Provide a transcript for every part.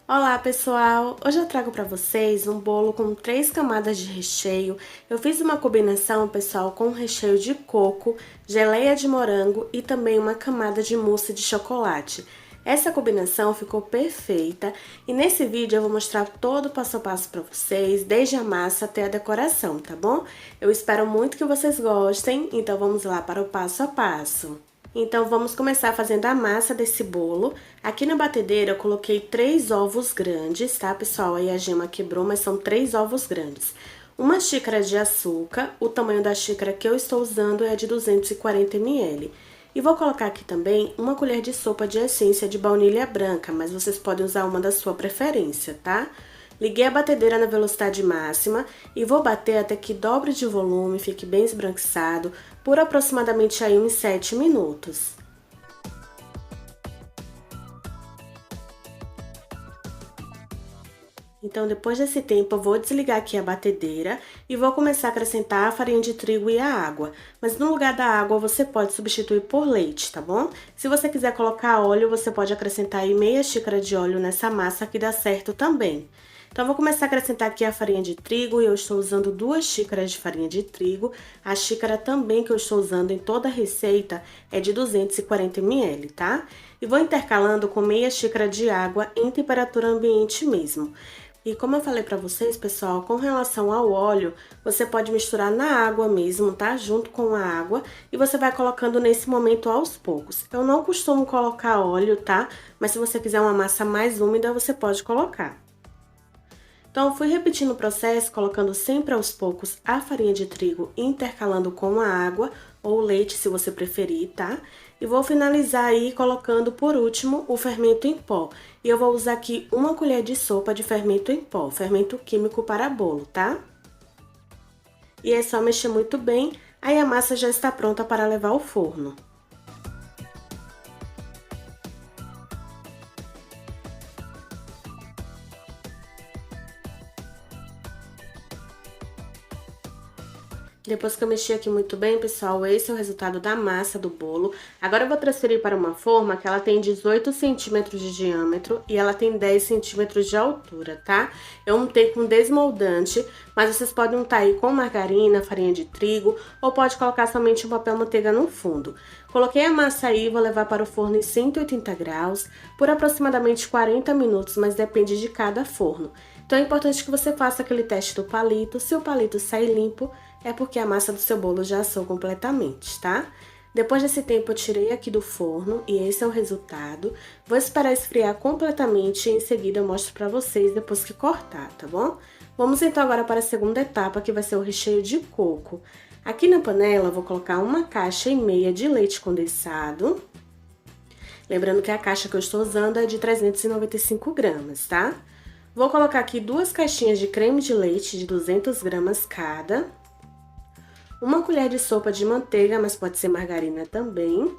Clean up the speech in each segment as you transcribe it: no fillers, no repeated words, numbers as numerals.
Olá pessoal, hoje eu trago para vocês um bolo com 3 camadas de recheio. Eu fiz uma combinação, pessoal, com recheio de coco, geleia de morango e também uma camada de mousse de chocolate. Essa combinação ficou perfeita e nesse vídeo eu vou mostrar todo o passo a passo para vocês, desde a massa até a decoração, tá bom? Eu espero muito que vocês gostem, então vamos lá para o passo a passo. Então, vamos começar fazendo a massa desse bolo. Aqui na batedeira eu coloquei 3 ovos grandes, tá, pessoal? Aí a gema quebrou, mas são 3 ovos grandes. Uma xícara de açúcar, o tamanho da xícara que eu estou usando é de 240 ml. E vou colocar aqui também uma colher de sopa de essência de baunilha branca, mas vocês podem usar uma da sua preferência, tá? Liguei a batedeira na velocidade máxima e vou bater até que dobre de volume, fique bem esbranquiçado, por aproximadamente aí uns 7 minutos. Então, depois desse tempo, eu vou desligar aqui a batedeira e vou começar a acrescentar a farinha de trigo e a água. Mas no lugar da água, você pode substituir por leite, tá bom? Se você quiser colocar óleo, você pode acrescentar aí meia xícara de óleo nessa massa que dá certo também. Então, eu vou começar a acrescentar aqui a farinha de trigo e eu estou usando 2 xícaras de farinha de trigo. A xícara também que eu estou usando em toda a receita é de 240 ml, tá? E vou intercalando com meia xícara de água em temperatura ambiente mesmo. E como eu falei pra vocês, pessoal, com relação ao óleo, você pode misturar na água mesmo, tá? Junto com a água e você vai colocando nesse momento aos poucos. Eu não costumo colocar óleo, tá? Mas se você quiser uma massa mais úmida, você pode colocar. Então, eu fui repetindo o processo, colocando sempre aos poucos a farinha de trigo, intercalando com a água ou leite, se você preferir, tá? E vou finalizar aí colocando, por último, o fermento em pó. E eu vou usar aqui uma colher de sopa de fermento em pó, fermento químico para bolo, tá? E é só mexer muito bem, aí a massa já está pronta para levar ao forno. Depois que eu mexi aqui muito bem, pessoal, esse é o resultado da massa do bolo. Agora eu vou transferir para uma forma que ela tem 18 centímetros de diâmetro e ela tem 10 centímetros de altura, tá? Eu untei com desmoldante, mas vocês podem untar aí com margarina, farinha de trigo ou pode colocar somente um papel manteiga no fundo. Coloquei a massa aí e vou levar para o forno em 180 graus por aproximadamente 40 minutos, mas depende de cada forno. Então é importante que você faça aquele teste do palito. Se o palito sair limpo, é porque a massa do seu bolo já assou completamente, tá? Depois desse tempo eu tirei aqui do forno e esse é o resultado. Vou esperar esfriar completamente e em seguida eu mostro pra vocês depois que cortar, tá bom? Vamos então agora para a segunda etapa, que vai ser o recheio de coco. Aqui na panela eu vou colocar 1,5 caixa de leite condensado. Lembrando que a caixa que eu estou usando é de 395 gramas, tá? Vou colocar aqui 2 caixinhas de creme de leite de 200 gramas cada. Uma colher de sopa de manteiga, mas pode ser margarina também.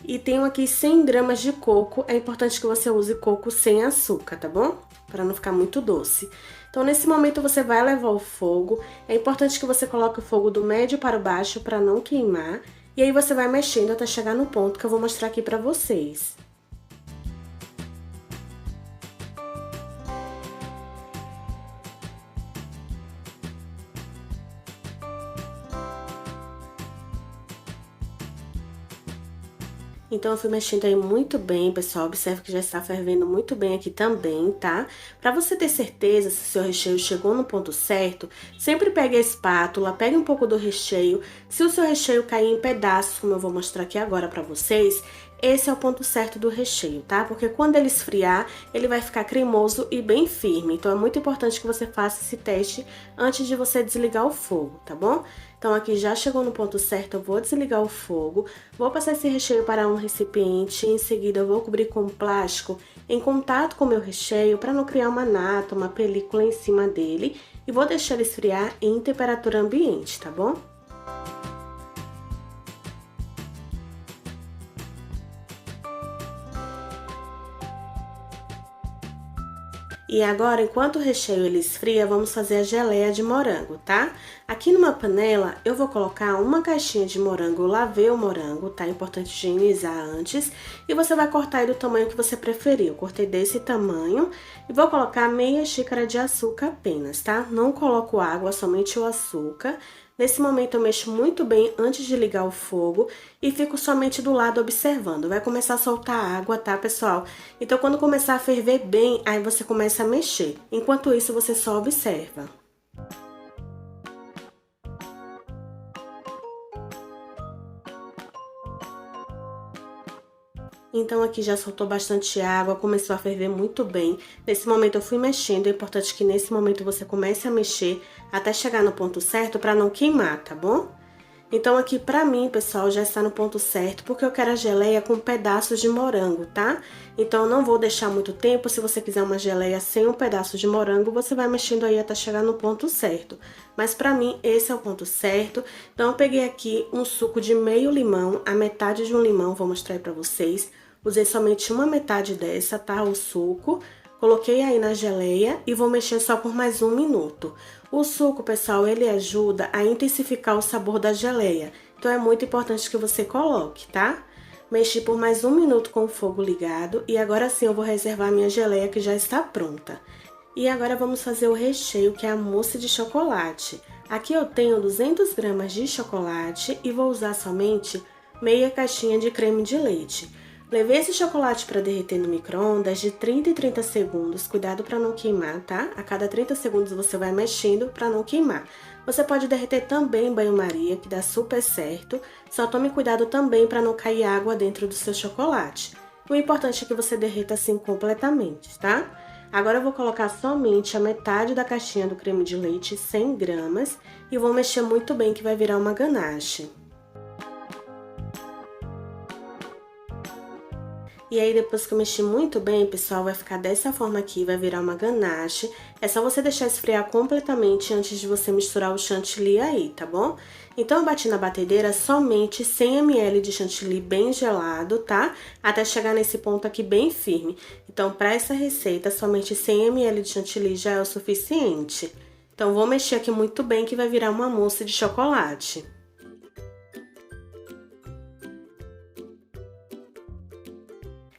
E tenho aqui 100 gramas de coco. É importante que você use coco sem açúcar, tá bom? Para não ficar muito doce. Então, nesse momento, você vai levar ao fogo. É importante que você coloque o fogo do médio para o baixo para não queimar. E aí, você vai mexendo até chegar no ponto que eu vou mostrar aqui para vocês. Então, eu fui mexendo aí muito bem, pessoal. Observe que já está fervendo muito bem aqui também, tá? Pra você ter certeza se o seu recheio chegou no ponto certo, sempre pegue a espátula, pegue um pouco do recheio. Se o seu recheio cair em pedaços, como eu vou mostrar aqui agora pra vocês, esse é o ponto certo do recheio, tá? Porque quando ele esfriar, ele vai ficar cremoso e bem firme. Então, é muito importante que você faça esse teste antes de você desligar o fogo, tá bom? Então, aqui já chegou no ponto certo, eu vou desligar o fogo, vou passar esse recheio para um recipiente e em seguida eu vou cobrir com plástico em contato com o meu recheio para não criar uma nata, uma película em cima dele e vou deixar ele esfriar em temperatura ambiente, tá bom? E agora, enquanto o recheio ele esfria, vamos fazer a geleia de morango, tá? Aqui numa panela, eu vou colocar uma caixinha de morango, eu lavei o morango, tá? É importante higienizar antes. E você vai cortar aí do tamanho que você preferir. Eu cortei desse tamanho e vou colocar meia xícara de açúcar apenas, tá? Não coloco água, somente o açúcar. Nesse momento eu mexo muito bem antes de ligar o fogo e fico somente do lado observando. Vai começar a soltar água, tá, pessoal? Então quando começar a ferver bem, aí você começa a mexer. Enquanto isso, você só observa. Então aqui já soltou bastante água, começou a ferver muito bem. Nesse momento eu fui mexendo, é importante que nesse momento você comece a mexer até chegar no ponto certo para não queimar, tá bom? Então aqui pra mim, pessoal, já está no ponto certo, porque eu quero a geleia com pedaços de morango, tá? Então eu não vou deixar muito tempo, se você quiser uma geleia sem um pedaço de morango, você vai mexendo aí até chegar no ponto certo. Mas pra mim, esse é o ponto certo. Então eu peguei aqui um suco de meio limão, a metade de um limão, vou mostrar aí pra vocês. Usei somente uma metade dessa, tá? O suco. Coloquei aí na geleia e vou mexer só por mais 1 minuto. O suco, pessoal, ele ajuda a intensificar o sabor da geleia. Então, é muito importante que você coloque, tá? Mexi por mais 1 minuto com o fogo ligado e agora sim eu vou reservar a minha geleia que já está pronta. E agora vamos fazer o recheio, que é a mousse de chocolate. Aqui eu tenho 200 gramas de chocolate e vou usar somente meia caixinha de creme de leite. Levei esse chocolate para derreter no micro-ondas de 30 em 30 segundos, cuidado para não queimar, tá? A cada 30 segundos você vai mexendo para não queimar. Você pode derreter também em banho-maria, que dá super certo, só tome cuidado também para não cair água dentro do seu chocolate. O importante é que você derreta assim completamente, tá? Agora eu vou colocar somente a metade da caixinha do creme de leite, 100 gramas, e vou mexer muito bem que vai virar uma ganache. E aí, depois que eu mexi muito bem, pessoal, vai ficar dessa forma aqui, vai virar uma ganache. É só você deixar esfriar completamente antes de você misturar o chantilly aí, tá bom? Então, eu bati na batedeira somente 100 ml de chantilly bem gelado, tá? Até chegar nesse ponto aqui bem firme. Então, para essa receita, somente 100 ml de chantilly já é o suficiente. Então, vou mexer aqui muito bem que vai virar uma mousse de chocolate.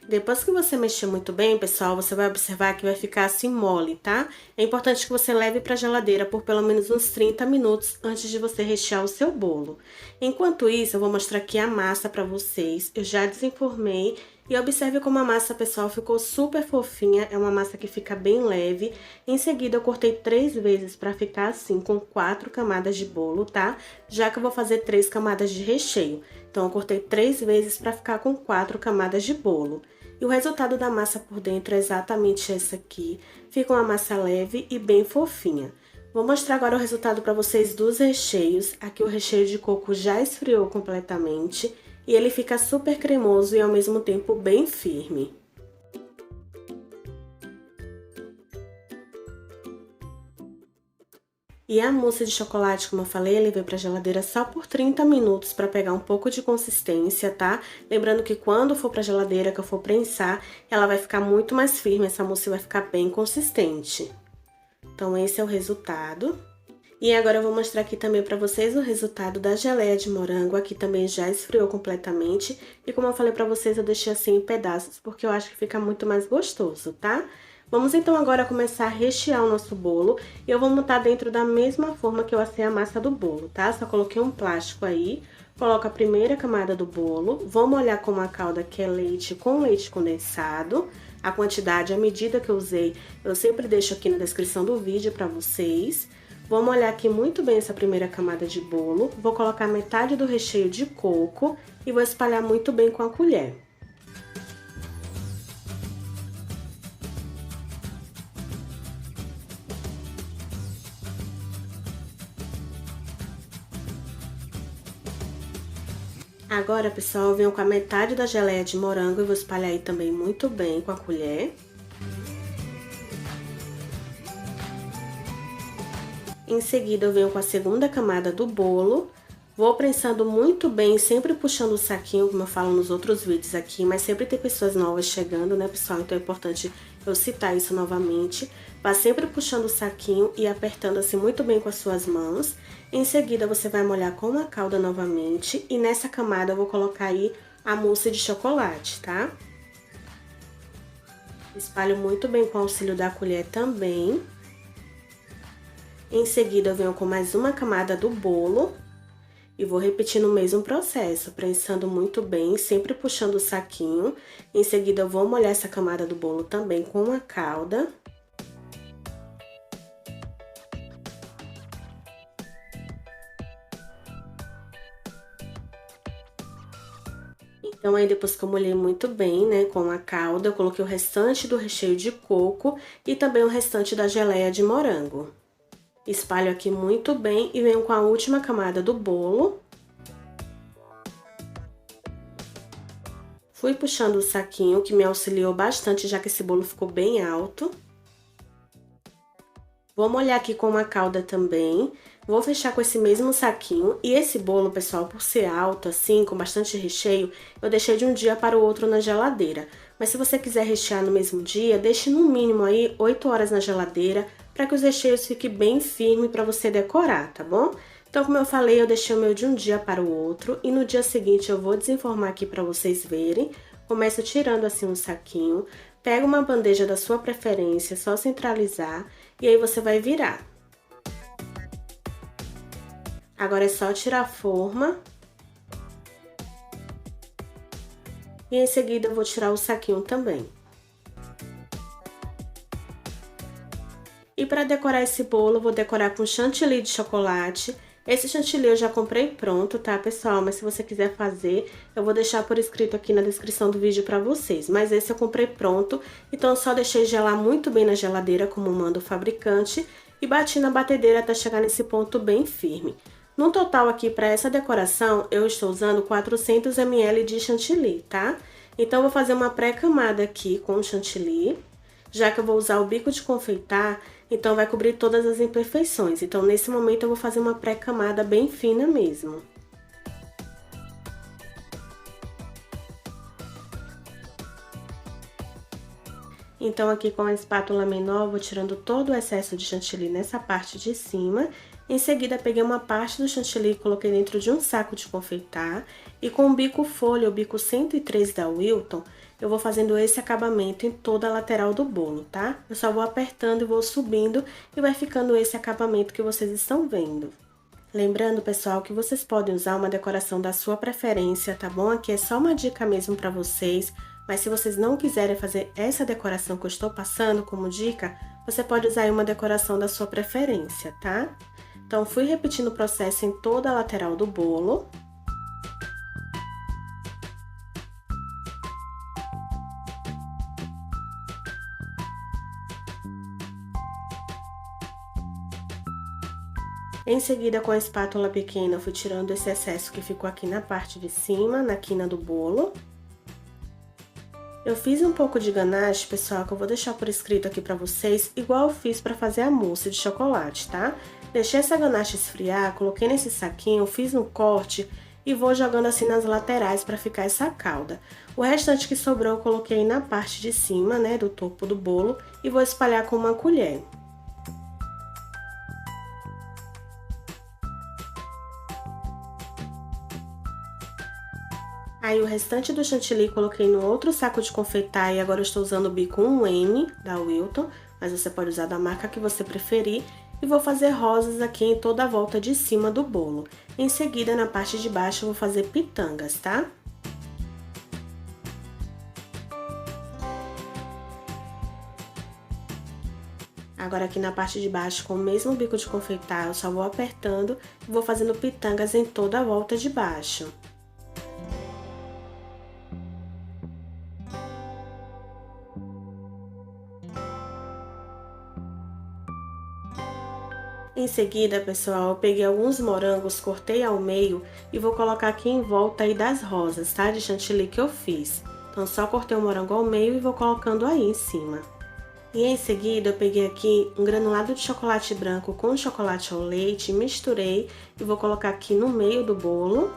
Depois que você mexer muito bem, pessoal, você vai observar que vai ficar assim mole, tá? É importante que você leve para a geladeira por pelo menos uns 30 minutos antes de você rechear o seu bolo. Enquanto isso, eu vou mostrar aqui a massa para vocês. Eu já desenformei e observe como a massa, pessoal, ficou super fofinha. É uma massa que fica bem leve. Em seguida, eu cortei 3 vezes para ficar assim, com 4 camadas de bolo, tá? Já que eu vou fazer 3 camadas de recheio. Então, eu cortei 3 vezes para ficar com 4 camadas de bolo. E o resultado da massa por dentro é exatamente essa aqui. Fica uma massa leve e bem fofinha. Vou mostrar agora o resultado para vocês dos recheios. Aqui o recheio de coco já esfriou completamente e ele fica super cremoso e ao mesmo tempo bem firme. E a mousse de chocolate, como eu falei, eu levei pra geladeira só por 30 minutos para pegar um pouco de consistência, tá? Lembrando que quando for pra geladeira, que eu for prensar, ela vai ficar muito mais firme, essa mousse vai ficar bem consistente. Então, esse é o resultado. E agora eu vou mostrar aqui também pra vocês o resultado da geleia de morango. Aqui também já esfriou completamente. E como eu falei pra vocês, eu deixei assim em pedaços, porque eu acho que fica muito mais gostoso, tá? Vamos então agora começar a rechear o nosso bolo. E eu vou montar dentro da mesma forma que eu assei a massa do bolo, tá? Só coloquei um plástico aí, coloco a primeira camada do bolo, vou molhar com uma calda que é leite com leite condensado. A quantidade, a medida que eu usei, eu sempre deixo aqui na descrição do vídeo pra vocês. Vou molhar aqui muito bem essa primeira camada de bolo, vou colocar metade do recheio de coco e vou espalhar muito bem com a colher. Agora, pessoal, eu venho com a metade da geleia de morango e vou espalhar aí também muito bem com a colher. Em seguida, eu venho com a segunda camada do bolo, Vou prensando muito bem, sempre puxando o saquinho, como eu falo nos outros vídeos aqui, mas sempre tem pessoas novas chegando, né, pessoal? Então é importante eu citar isso novamente. Vá sempre puxando o saquinho e apertando assim muito bem com as suas mãos. Em seguida, você vai molhar com a calda novamente e nessa camada eu vou colocar aí a mousse de chocolate, tá? Espalho muito bem com o auxílio da colher também. Em seguida, eu venho com mais uma camada do bolo. E vou repetindo o mesmo processo, prensando muito bem, sempre puxando o saquinho. Em seguida, eu vou molhar essa camada do bolo também com a calda. Então, aí depois que eu molhei muito bem, né, com a calda, eu coloquei o restante do recheio de coco e também o restante da geleia de morango. Espalho aqui muito bem e venho com a última camada do bolo. Fui puxando o saquinho, que me auxiliou bastante, já que esse bolo ficou bem alto. Vou molhar aqui com uma calda também. Vou fechar com esse mesmo saquinho. E esse bolo, pessoal, por ser alto, assim, com bastante recheio, eu deixei de um dia para o outro na geladeira. Mas se você quiser rechear no mesmo dia, deixe no mínimo aí 8 horas na geladeira, para que os recheios fiquem bem firmes para você decorar, tá bom? Então, como eu falei, eu deixei o meu de um dia para o outro e no dia seguinte eu vou desenformar aqui para vocês verem. Começo tirando assim um saquinho, pega uma bandeja da sua preferência, só centralizar e aí você vai virar. Agora é só tirar a forma. E em seguida eu vou tirar o saquinho também. E para decorar esse bolo, eu vou decorar com chantilly de chocolate. Esse chantilly eu já comprei pronto, tá, pessoal? Mas se você quiser fazer, eu vou deixar por escrito aqui na descrição do vídeo pra vocês. Mas esse eu comprei pronto, então eu só deixei gelar muito bem na geladeira, como manda o fabricante, e bati na batedeira até chegar nesse ponto bem firme. No total aqui, para essa decoração, eu estou usando 400 ml de chantilly, tá? Então, eu vou fazer uma pré-camada aqui com o chantilly. Já que eu vou usar o bico de confeitar, então vai cobrir todas as imperfeições. Então, nesse momento, eu vou fazer uma pré-camada bem fina mesmo. Então, aqui com a espátula menor, eu vou tirando todo o excesso de chantilly nessa parte de cima. Em seguida, peguei uma parte do chantilly e coloquei dentro de um saco de confeitar. E com o bico folha, o bico 103 da Wilton, eu vou fazendo esse acabamento em toda a lateral do bolo, tá? Eu só vou apertando e vou subindo e vai ficando esse acabamento que vocês estão vendo. Lembrando, pessoal, que vocês podem usar uma decoração da sua preferência, tá bom? Aqui é só uma dica mesmo pra vocês, mas se vocês não quiserem fazer essa decoração que eu estou passando como dica, você pode usar aí uma decoração da sua preferência, tá? Então, fui repetindo o processo em toda a lateral do bolo. Em seguida, com a espátula pequena, eu fui tirando esse excesso que ficou aqui na parte de cima, na quina do bolo. Eu fiz um pouco de ganache, pessoal, que eu vou deixar por escrito aqui pra vocês, igual eu fiz pra fazer a mousse de chocolate, tá? Deixei essa ganache esfriar, coloquei nesse saquinho, fiz um corte e vou jogando assim nas laterais pra ficar essa calda. O restante que sobrou eu coloquei na parte de cima, né, do topo do bolo e vou espalhar com uma colher. Aí, o restante do chantilly coloquei no outro saco de confeitar e agora eu estou usando o bico 1M da Wilton, mas você pode usar da marca que você preferir. E vou fazer rosas aqui em toda a volta de cima do bolo. Em seguida, na parte de baixo, eu vou fazer pitangas, tá? Agora, aqui na parte de baixo, com o mesmo bico de confeitar, eu só vou apertando e vou fazendo pitangas em toda a volta de baixo. Em seguida, pessoal, eu peguei alguns morangos, cortei ao meio e vou colocar aqui em volta aí das rosas, tá? De chantilly que eu fiz. Então, só cortei o morango ao meio e vou colocando aí em cima. E em seguida eu peguei aqui um granulado de chocolate branco com chocolate ao leite, misturei e vou colocar aqui no meio do bolo.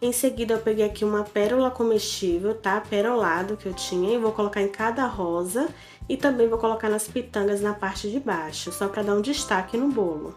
Em seguida eu peguei aqui uma pérola comestível, tá? Perolado que eu tinha, e vou colocar em cada rosa e também vou colocar nas pitangas na parte de baixo, só para dar um destaque no bolo.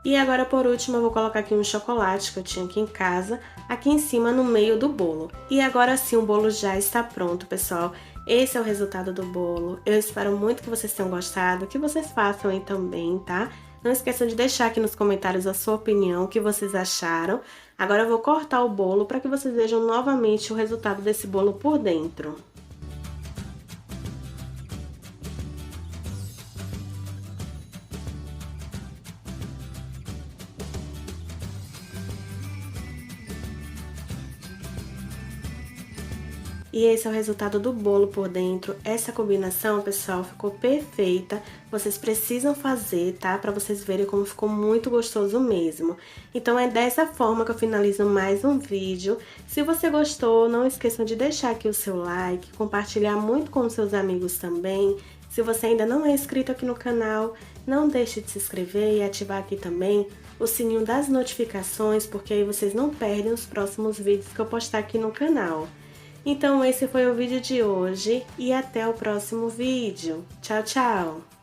E agora, por último, eu vou colocar aqui um chocolate que eu tinha aqui em casa, aqui em cima no meio do bolo. E agora sim, o bolo já está pronto, pessoal. Esse é o resultado do bolo. Eu espero muito que vocês tenham gostado, que vocês façam aí também, tá? Não esqueçam de deixar aqui nos comentários a sua opinião, o que vocês acharam. Agora eu vou cortar o bolo para que vocês vejam novamente o resultado desse bolo por dentro. E esse é o resultado do bolo por dentro. Essa combinação, pessoal, ficou perfeita. Vocês precisam fazer, tá? Pra vocês verem como ficou muito gostoso mesmo. Então é dessa forma que eu finalizo mais um vídeo. Se você gostou, não esqueçam de deixar aqui o seu like, compartilhar muito com os seus amigos também. Se você ainda não é inscrito aqui no canal, não deixe de se inscrever e ativar aqui também o sininho das notificações, porque aí vocês não perdem os próximos vídeos que eu postar aqui no canal. Então esse foi o vídeo de hoje e até o próximo vídeo. Tchau, tchau!